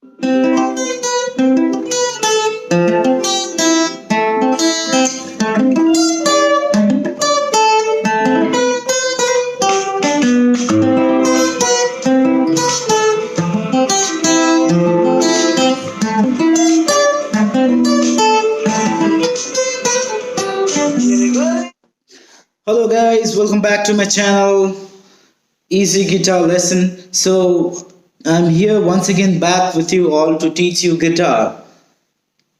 Hello guys, welcome back to my channel Easy Guitar Lesson. So I'm here once again back with you all to teach you guitar.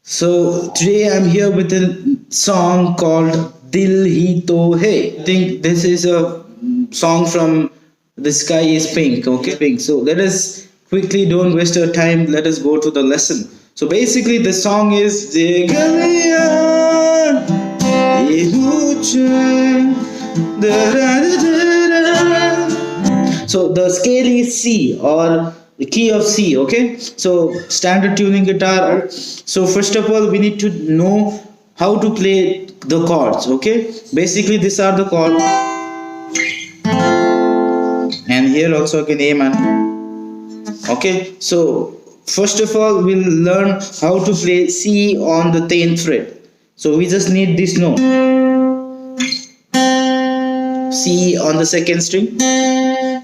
So today I'm here with a song called Dil Hi To Hai. I think this is a song from The Sky is Pink. Okay, pink. So let us quickly, don't waste our time. Let us go to the lesson. So basically the song is Je Galiyan Ye Muche So the scale is C or the key of C, okay? So standard tuning guitar. So first of all, we need to know how to play the chords, okay? Basically, these are the chords. And here also again A man. Okay, so first of all, we'll learn how to play C on the 10th fret. So we just need this note. C on the second string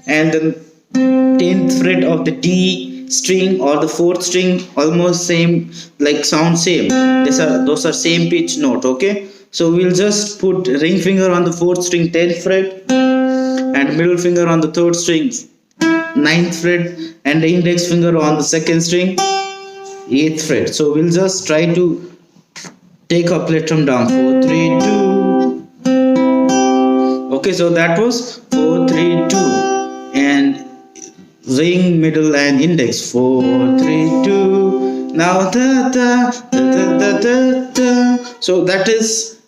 and the 10th fret of the D string or the 4th string, almost same, like sound same. Those are same pitch note, okay? So we'll just put ring finger on the 4th string 10th fret and middle finger on the 3rd string 9th fret and the index finger on the 2nd string 8th fret. So we'll just try to take a plectrum down 4 3 2. Okay, so that was 4 3 2 and ring, middle and index 4 3 2. Now da da da da da da da. So that is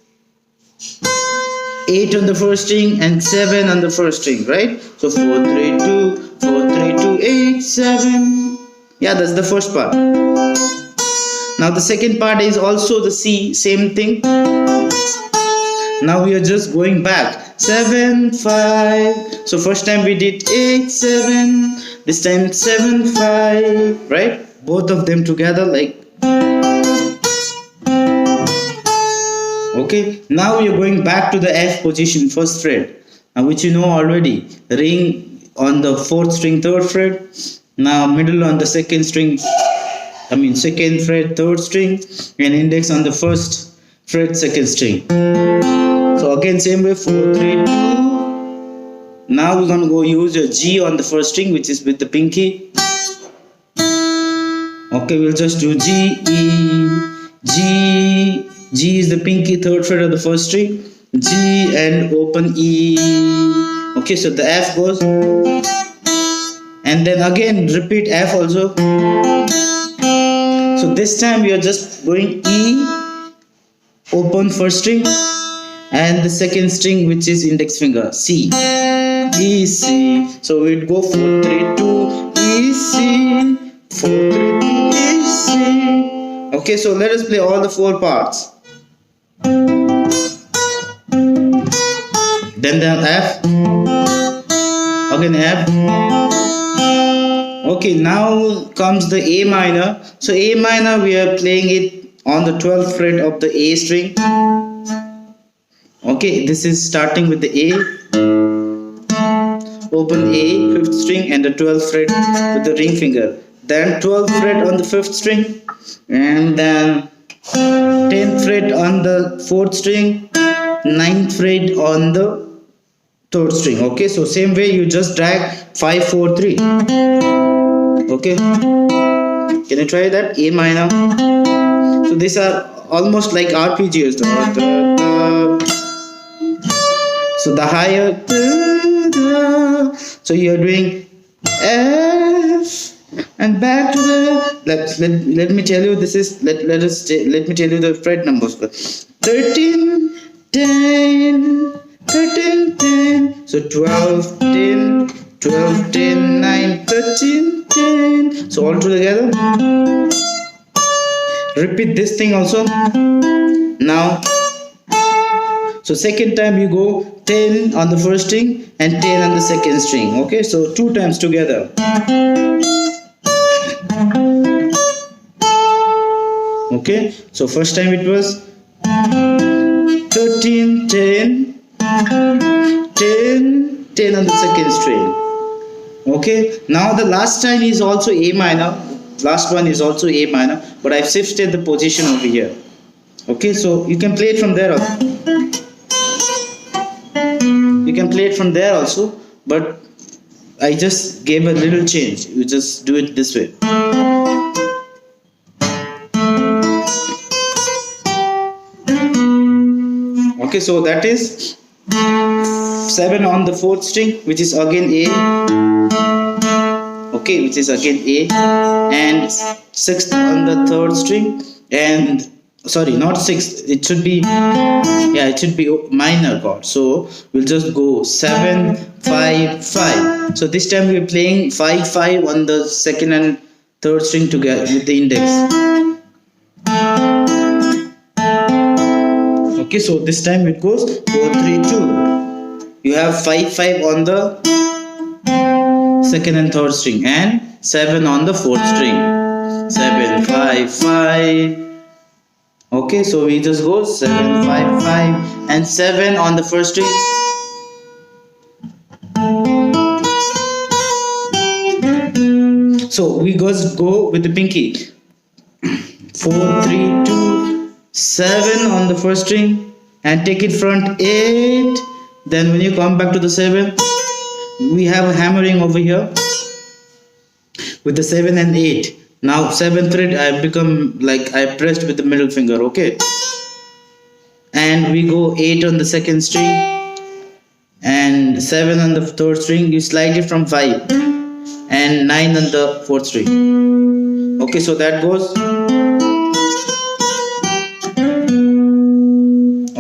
8 on the first string and 7 on the first string, right? So 4 3 2 4 3 2 8 7. Yeah, that's the first part. Now the second part is also the C, same thing. Now we are just going back 7 5. So first time we did 8 7, this time 7 5, right? Both of them together, like. Okay, now we are going back to the F position, first fret, which you know already. Ring on the 4th string 3rd fret. Now middle on the 2nd string, second fret 3rd string, and index on the 1st fret 2nd string. So again same way 4 3 2. Now we're gonna go use a G on the 1st string, which is with the pinky. Okay, we'll just do G E G. G is the pinky 3rd fret of the 1st string. G and open E. Okay, so the F goes, and then again repeat F also. So this time we are just going E, open 1st string, and the 2nd string, which is index finger, C. E C. So we'd go 4 3 2 E C 4 3 2 E C. Okay, so let us play all the 4 parts. Then F, again F. Okay, now comes the A minor. So A minor, we are playing it on the 12th fret of the A string. Okay, this is starting with the A, open A, 5th string and the 12th fret with the ring finger. Then 12th fret on the 5th string, and then 10th fret on the 4th string, 9th fret on the 3rd string. Okay, so same way you just drag 5 4 3. Okay, can you try that? A minor. So these are almost like arpeggios. So the higher, so you are doing F and back to the. Let me tell you, this is let me tell you the fret numbers. 13 10 13 10. So 12 10 12 10 9 13 10. So all together. Repeat this thing also. Now. So second time you go 10 on the first string and 10 on the second string. Okay, so 2 times together. Okay, so first time it was 13 10 10 10 on the second string. Okay, now the last line is also A minor. Last one is also A minor, but I've shifted the position over here. Okay, so you can play it from there also. You can play it from there also, but I just gave a little change. You just do it this way. Okay, so that is 7 on the fourth string, which is again A. Okay, which is again A, and 6th on the third string, and sorry, not 6th, it should be, yeah, it should be minor chord. So we'll just go 7 5 5. So this time we're playing 5 5 on the second and third string together with the index. Okay, so this time it goes 4 3 2. You have 5 5 on the second and third string and 7 on the fourth string. 7 5 5. Okay, so we just go 7 5 5 and 7 on the first string. So we just go with the pinky. 4 3 2 7 on the first string and take it front 8. Then when you come back to the 7, we have a hammering over here with the 7 and 8. Now 7th fret I become like I pressed with the middle finger. Okay, and we go 8 on the second string and 7 on the third string. You slide it from 5 and 9 on the fourth string. Okay, so that goes.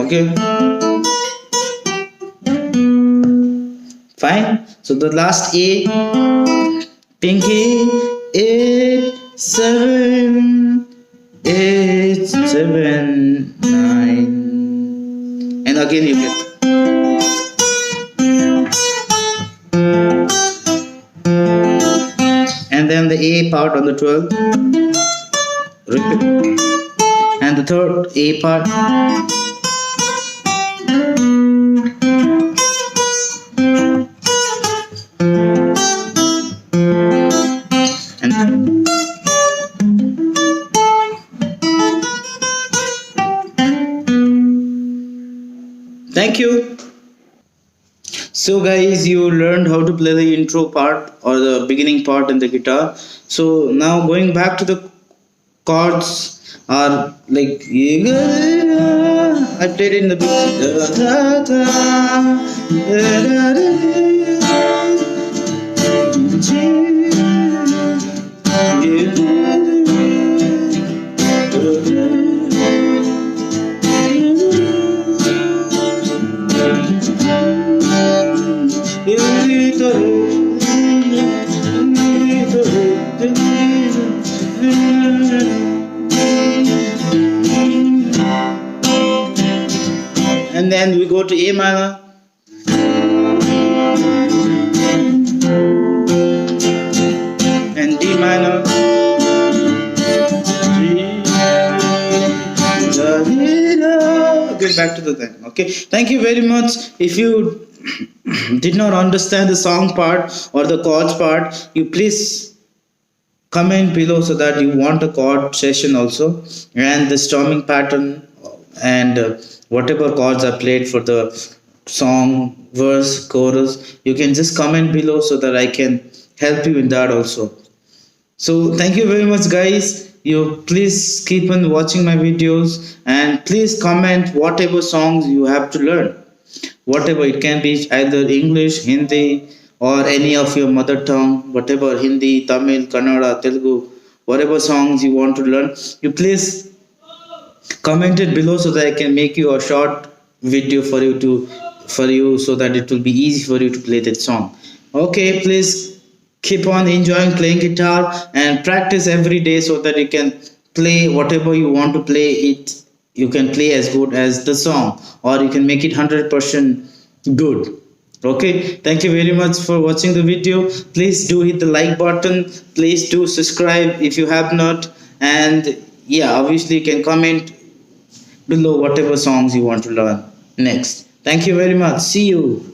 Okay, fine. So the last A, pinky, 8 7 8 7 9, and again you get. And then the A part on the 12, repeat, and the third A part. Thank you. So guys, you learned how to play the intro part or the beginning part in the guitar. So now going back to the chords are like I played it in the and then we go to A minor, and D minor, get back to the thing. Okay, thank you very much. If you did not understand the song part or the chords part, you please comment below so that you want a chord session also, and the strumming pattern and whatever chords are played for the song, verse, chorus. You can just comment below so that I can help you in that also. So thank you very much guys. You please keep on watching my videos and please comment whatever songs you have to learn. Whatever, it can be either English, Hindi, or any of your mother tongue, whatever, Hindi, Tamil, Kannada, Telugu, whatever songs you want to learn, you please comment it below so that I can make you a short video for you so that it will be easy for you to play that song. Okay, please keep on enjoying playing guitar and practice every day so that you can play whatever you want to play it. You can play as good as the song, or you can make it 100% good. Okay, thank you very much for watching the video. Please do hit the like button. Please do subscribe if you have not, and yeah, obviously you can comment below whatever songs you want to learn next. Thank you very much. See you.